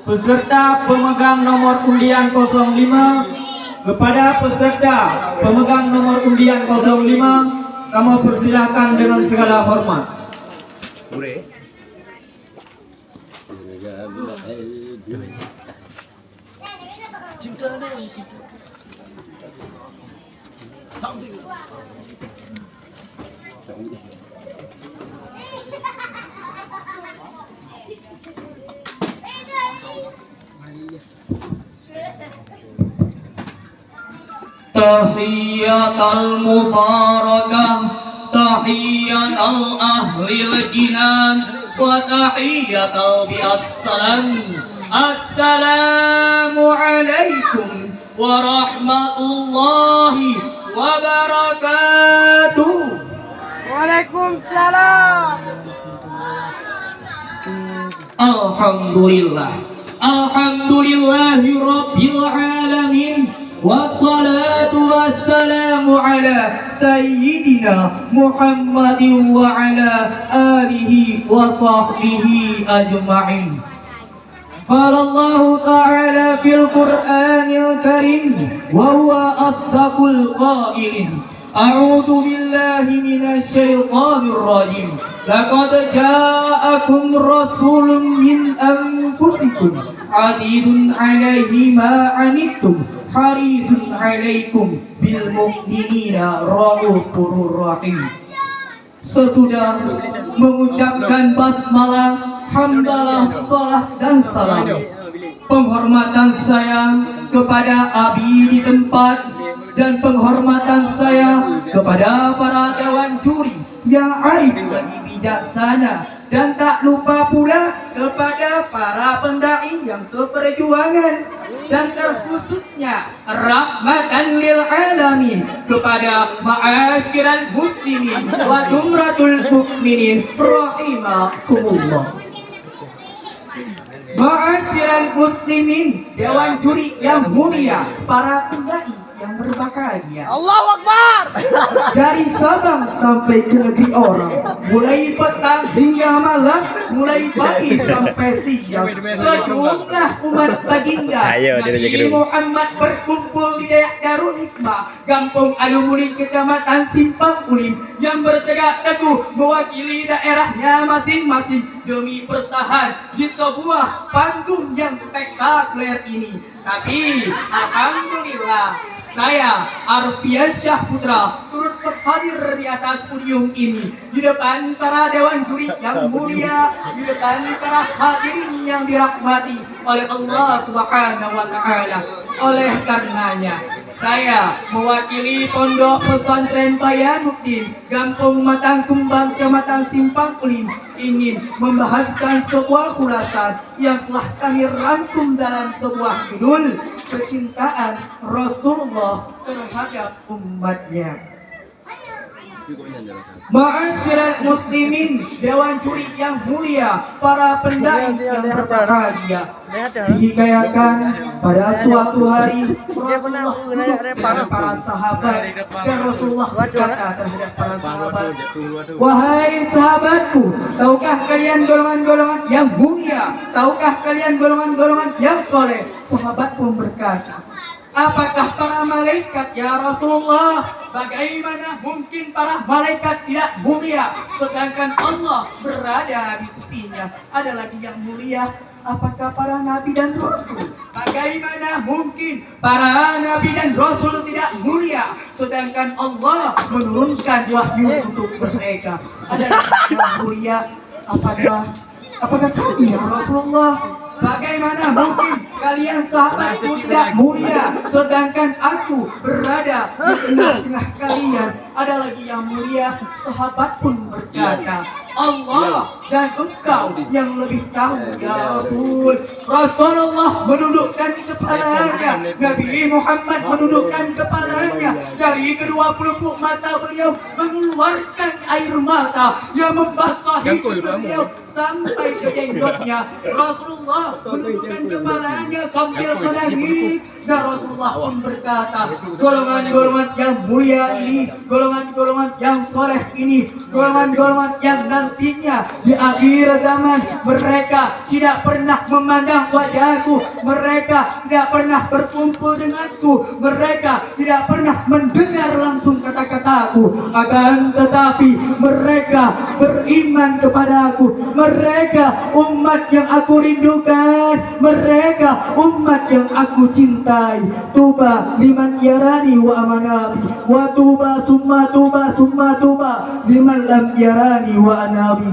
peserta pemegang nomor undian 05, kepada peserta pemegang nomor undian 05, kamu persilakan dengan segala hormat. Tahiyatal mubarakah, tahiyatal ahlil jinan, wa tahiyatal biassalam. Assalamu alaikum warahmatullahi wabarakatuh. Waalaikumsalam. Alhamdulillah, alhamdulillahi rabbil alamin. Wassalatu wassalamu ala sayyidina Muhammadin wa ala alihi wa sahbihi ajma'in. Qala Allah ta'ala fil Qur'anil Karim wa huwa asdaqul qailin. A'udzu billahi minasy syaithanir rajim. Laqad ja'akum rasulun min anfusikum 'azizun 'alaihi ma 'anittum harisun 'alaikum bil mu'minina raufur rahim. Sesudah mengucapkan basmalah, hamdalah, salat dan salam, penghormatan saya kepada abdi di tempat dan penghormatan saya kepada para dewan juri yang arif lagi bijaksana, dan tak lupa pula kepada para pendai yang seperjuangan, dan terkhususnya rahmatan lil alamin kepada ma'asyiral muslimin wa jumratul mukminin rahimakumullah. Ma'asyiral muslimin, dewan juri yang mulia, para pendai yang berbahagia, Allahu Akbar. dari Sabang sampai ke negeri orang, mulai petang hingga malam, mulai pagi sampai siang, sejumlah umat baginda Nabi Muhammad berkumpul di daerah Darul Hikmah, Kampung Alumulim, Kecamatan Simpang Ulim, yang bertegak teguh mewakili daerahnya masing-masing demi bertahan di sebuah panggung yang spektakuler ini. Tapi alhamdulillah, saya Arfian Syah Putra turut berhadir di atas podium ini, di depan para dewan juri yang mulia, di depan para hadirin yang dirahmati oleh Allah Subhanahu wa Ta'ala. Oleh karenanya, saya mewakili Pondok Pesantren Bayanuddin, Kampung Matang Kumbang, Kecamatan Simpang Ulim, ingin membahaskan sebuah khulasan yang telah kami rangkum dalam sebuah judul, kecintaan Rasulullah terhadap umatnya. Ma'asyiral muslimin, dewan juri yang mulia, para pendai yang berbahagia, dihikayakan pada suatu hari Rasulullah duduk dengan para sahabat, dan Rasulullah berkata terhadap para sahabat, "Wahai sahabatku, tahukah kalian golongan-golongan yang mulia? Tahukah kalian golongan-golongan yang soleh?" Sahabat pun berkata, "Apakah para malaikat ya Rasulullah? Bagaimana mungkin para malaikat tidak mulia sedangkan Allah berada di sisinya? Ada lagi yang mulia. Apakah para nabi dan rasul? Bagaimana mungkin para nabi dan rasul tidak mulia sedangkan Allah menurunkan wahyu untuk mereka? Ada lagi yang mulia. Apakah kami ya Rasulullah? Bagaimana mungkin kalian sahabatku tidak mulia sedangkan aku berada di tengah-tengah kalian? Ada lagi yang mulia. Sahabat pun berkata, Allah dan engkau yang lebih tahu ya Rasul. Rasulullah menundukkan kepalanya, Nabi Muhammad menundukkan kepalanya, dari kedua pelupuk mata beliau mengeluarkan air mata yang membasahi beliau sampai ke jenggotnya. Rasulullah menundukkan kepalanya sambil menangis, dan Rasulullah pun berkata, golongan-golongan yang mulia ini, golongan-golongan yang soleh ini, golongan-golongan yang nantinya di akhir zaman mereka tidak pernah memandang wajahku, mereka tidak pernah berkumpul denganku, mereka tidak pernah mendengar langsung kata-kataku, akan tetapi mereka beriman kepadaku, mereka umat yang aku rindukan, mereka umat yang aku cintai. Tuba liman yarani wa amanabi, wa tuba summa tuba summa tuba liman lam yarani wa anabi.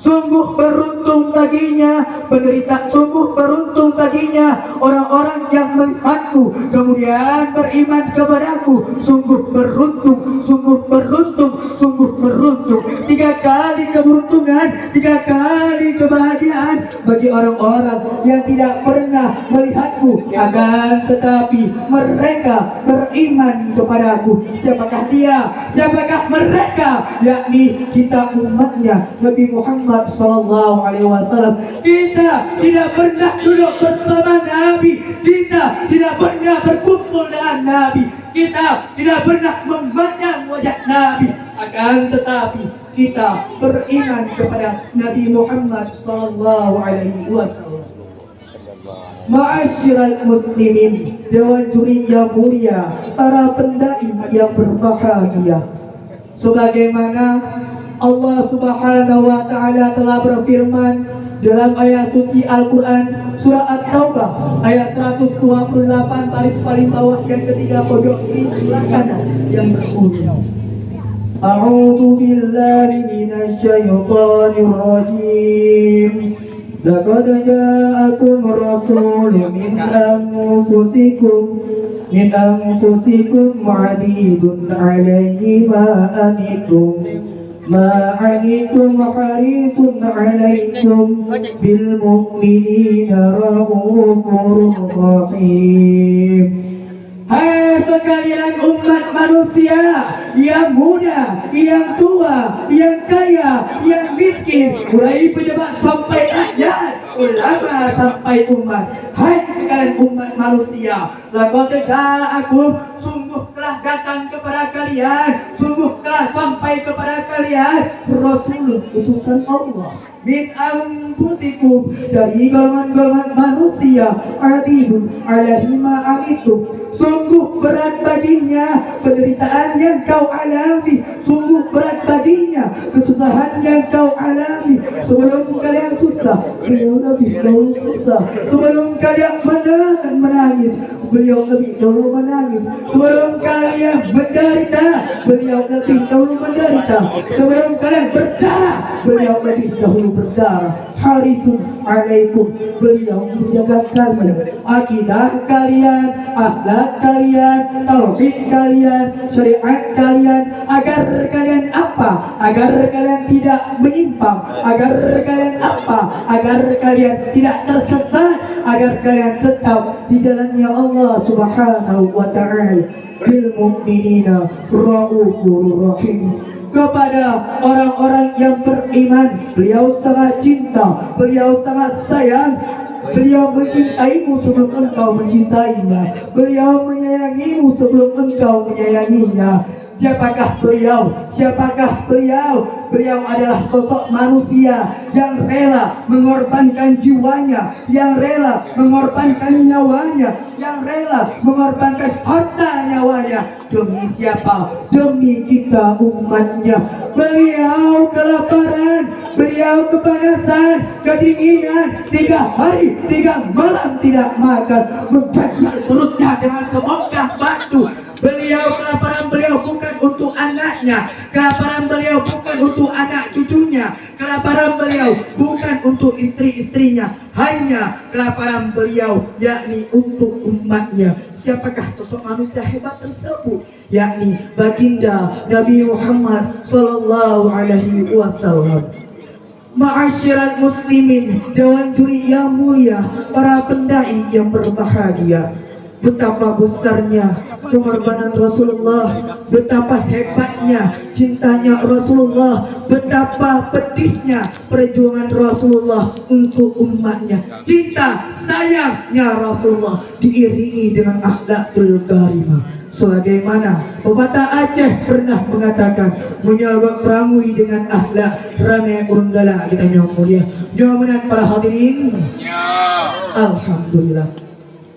Sungguh beruntung baginya penderita, sungguh beruntung baginya orang-orang yang melihatku kemudian beriman kepadaku. Sungguh beruntung, sungguh beruntung, sungguh beruntung. 3 kali keberuntungan, 3 kali kebahagiaan bagi orang-orang yang tidak pernah melihatku, akan tetapi mereka beriman kepadaku. Siapakah dia? Siapakah mereka? Yakni kita umatnya Nabi Muhammad Sallallahu Alaihi Wasallam. Kita tidak pernah duduk bersama Nabi, kita tidak pernah berkumpul dengan Nabi, kita tidak pernah memandang wajah Nabi, akan tetapi kita beriman kepada Nabi Muhammad Sallallahu Alaihi Wasallam. Ma'asyiral muslimin, dewan juri yang mulia, para pendai yang berbahagia, sebagaimana Allah Subhanahu wa taala telah berfirman dalam ayat suci Al-Qur'an surah At-Taubah ayat 128 baris paling bawah yang ketiga pojok kiri kanan yang berbunyi, A'udzu billahi minasy syaithanir rajim. Laqad ja'akum rasulun min anfusikum 'azizun 'alaihi ma anitum harisun 'alaikum bil mu'minina raufur rahim. Hai sekalian umat manusia, yang muda, yang tua, yang kaya, yang miskin, mulai pejabat sampai rakyat, ulama sampai umat. Hai sekalian umat manusia, laqad ja'akum, sungguh telah datang kepada kalian, sungguh telah sampai kepada kalian Rasul, utusan Allah, min anfusikum, dari golongan-golongan manusia, adidun alaihi ma anitum, sungguh berat baginya penderitaan yang kau alami, sungguh berat baginya kesusahan yang kau alami. Sebelum kalian susah, beliau lebih dahulu susah. Sebelum kalian menangis, beliau lebih dahulu menangis. Sebelum kalian menderita, beliau lebih dahulu menderita. Sebelum kalian berdarah, beliau lebih dahulu berdarah. Harisun alaikum, beliau menjaga kalian, akidah kalian, akhlak kalian, tauhid kalian, syariat kalian, agar kalian apa? Agar kalian tidak menyimpang, agar kalian apa? Agar kalian tidak tersesat, agar kalian tetap di jalannya Allah Subhanahu wa ta'ala. Bil mu'minina raufur rahim, kepada orang-orang yang beriman beliau sangat cinta, beliau sangat sayang. Beliau mencintaimu sebelum engkau mencintainya, beliau menyayangimu sebelum engkau menyayanginya. Siapakah beliau? Siapakah beliau? Beliau adalah sosok manusia yang rela mengorbankan jiwanya, yang rela mengorbankan nyawanya, yang rela mengorbankan harta nyawanya. Demi siapa? Demi kita umatnya. Beliau kelaparan, beliau kepanasan, kedinginan, 3 hari 3 malam tidak makan, menjajal perutnya dengan sebongkah batu. Beliau kelaparan, beliau bukan untuk anaknya, kelaparan beliau bukan untuk anak cucunya, kelaparan beliau bukan untuk istri-istrinya, hanya kelaparan beliau yakni untuk umatnya. Siapakah sosok manusia hebat tersebut? Yakni baginda Nabi Muhammad Sallallahu Alaihi Wasallam. Ma'asyiral muslimin, dewan juri yang mulia, para pendai yang berbahagia, betapa besarnya pengorbanan Rasulullah, betapa hebatnya cintanya Rasulullah, betapa pedihnya perjuangan Rasulullah untuk umatnya. Cinta sayangnya Rasulullah diiringi dengan akhlakul karimah. Sebagaimana pepatah Aceh pernah mengatakan, menyogok pramui dengan akhlak ramai urung galak. Kita yang mulia, jawaban para hadirin. Alhamdulillah.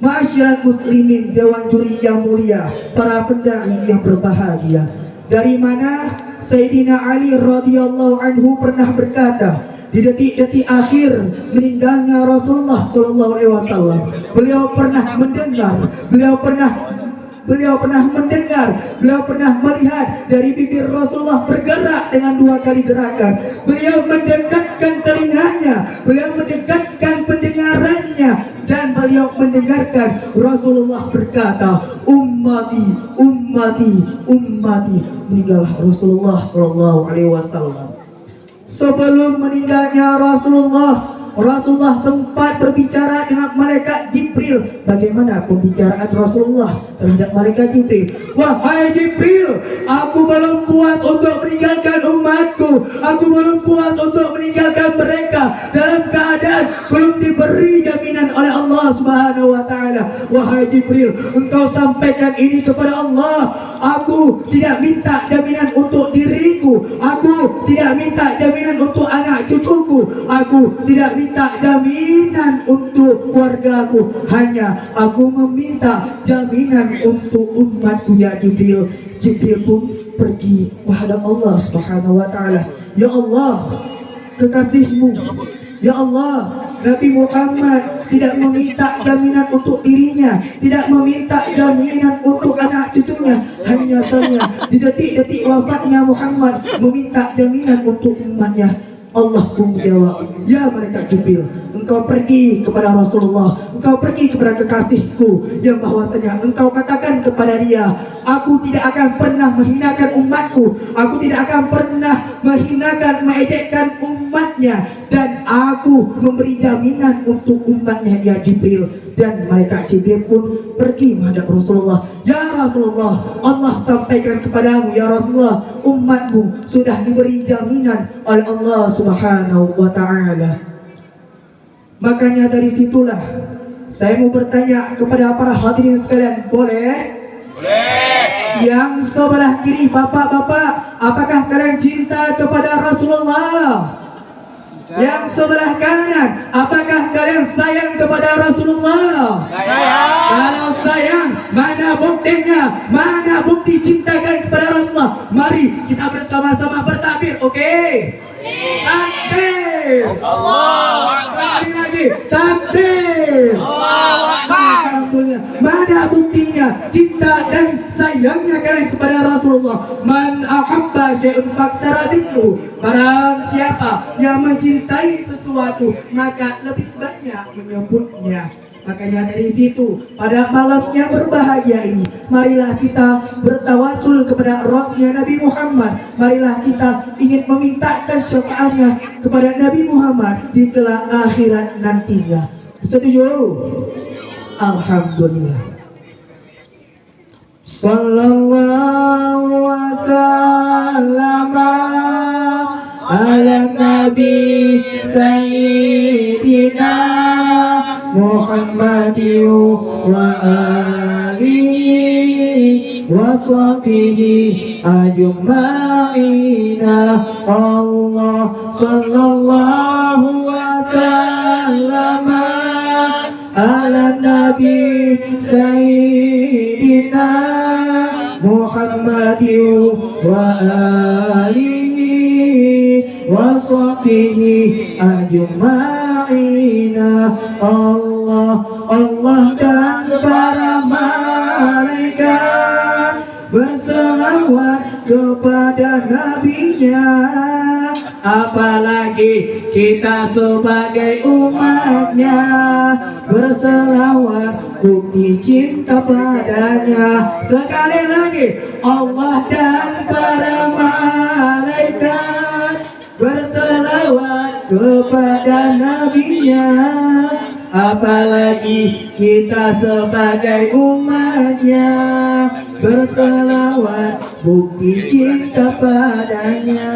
Ma'asyiral muslimin, dewan juri yang mulia, para pendai yang berbahagia. Dari mana Sayyidina Ali radhiyallahu anhu pernah berkata, di detik-detik akhir meninggalnya Rasulullah sallallahu alaihi wasallam, beliau pernah mendengar, beliau pernah melihat dari bibir Rasulullah bergerak dengan 2 kali gerakan. Beliau mendekatkan telinganya, beliau mendekatkan pendengarannya, dan beliau mendengarkan Rasulullah berkata, ummati, ummati, ummati. Meninggallah Rasulullah sallallahu alaihi wasallam. Sebelum meninggalnya Rasulullah sempat berbicara dengan malaikat Jibril. Bagaimana pembicaraan Rasulullah terhadap malaikat Jibril? Wahai Jibril, aku belum puas untuk meninggalkan umatku. Aku belum puas untuk meninggalkan mereka dalam keadaan belum diberi jaminan oleh Allah Subhanahu wa taala. Wahai Jibril, engkau sampaikan ini kepada Allah. Aku tidak minta jaminan untuk diriku. Aku tidak minta jaminan untuk anak cucuku. Aku tidak minta jaminan untuk keluargaku. Hanya aku meminta jaminan untuk umatku ya Jibril. Jibril pun pergi menghadap Allah Subhanahu wa taala. Ya Allah, kekasihmu, ya Allah, Nabi Muhammad tidak meminta jaminan untuk dirinya, tidak meminta jaminan untuk anak cucunya. Hanya saja di detik-detik wafatnya Muhammad meminta jaminan untuk umatnya. Allah pun menjawab, ya malaikat Jibril, engkau pergi kepada Rasulullah, engkau pergi kepada kekasihku, yang bahwasanya engkau katakan kepada dia, aku tidak akan pernah menghinakan umatku, aku tidak akan pernah menghinakan, mengejekkan umatnya, dan aku memberi jaminan untuk umatnya ya Jibril. Dan malaikat Jibril pun pergi menghadap Rasulullah. Ya Rasulullah, Allah sampaikan kepadamu ya Rasulullah, umatmu sudah diberi jaminan oleh Allah Subhanahu wa ta'ala. Makanya dari situlah saya mau bertanya kepada para hadirin sekalian, boleh? Boleh. Yang sebelah kiri, bapak-bapak, apakah kalian cinta kepada Rasulullah? Yang sebelah kanan, apakah kalian sayang kepada Rasulullah? Sayang. Kalau sayang, mana buktinya? Mana bukti cinta kalian kepada Rasulullah? Mari kita bersama-sama bertakbir, oke? Takbir. Allahu Akbar. Lagi, takbir. Allahu Akbar. Alhamdulillah. Mana buktinya cinta dan sayangnya kalian kepada Rasulullah? Man ahabba syai'un faksara dzikru. Barang siapa yang mencintai sesuatu, maka lebih banyak menyebutnya. Makanya dari situ, pada malam yang berbahagia ini, marilah kita bertawasul kepada rohnya Nabi Muhammad. Marilah kita ingin memintakan syafaatnya kepada Nabi Muhammad di kelak akhirat nantinya. Setuju? Alhamdulillah. Sallallahu wasallam ala Nabi Sayyidina Muhammadin wa alihi wa sahbihi ajma'ina. Allah sallallahu wasallam ala Nabi Sayyidina Muhammadin wa alihi wa sahbihi ajma'ina. Allah dan para malaikat berselawat kepada nabinya. Apalagi kita sebagai umatnya berselawat bukti cinta padanya. Sekali lagi, Allah dan para malaikat berselawat kepada nabinya. Apalagi kita sebagai umatnya berselawat bukti cinta padanya.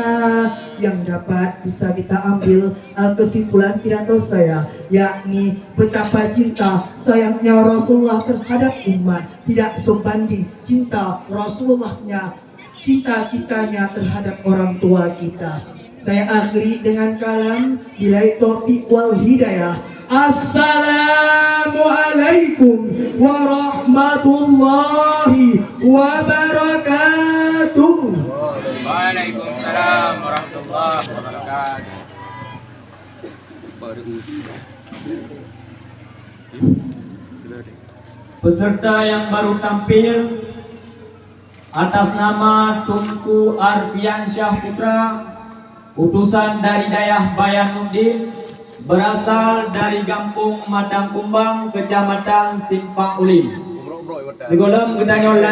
yang dapat bisa kita ambil kesimpulan pidato saya, yakni betapa cinta sayangnya Rasulullah terhadap umat tidak sebanding cinta Rasulullahnya, cinta kitanya terhadap orang tua kita. Saya akhiri dengan kalam bilai taufiq wal hidayah. Assalamualaikum warahmatullahi wabarakatuh. Waalaikumsalam warahmatullahi wabarakatuh. Peserta yang baru tampil atas nama Tunku Arfiansyah Putra, utusan dari Dayah Bayanuddin, berasal dari Kampung Madang Kumbang, Kecamatan Simpang Ulim. Segolong gedangyolan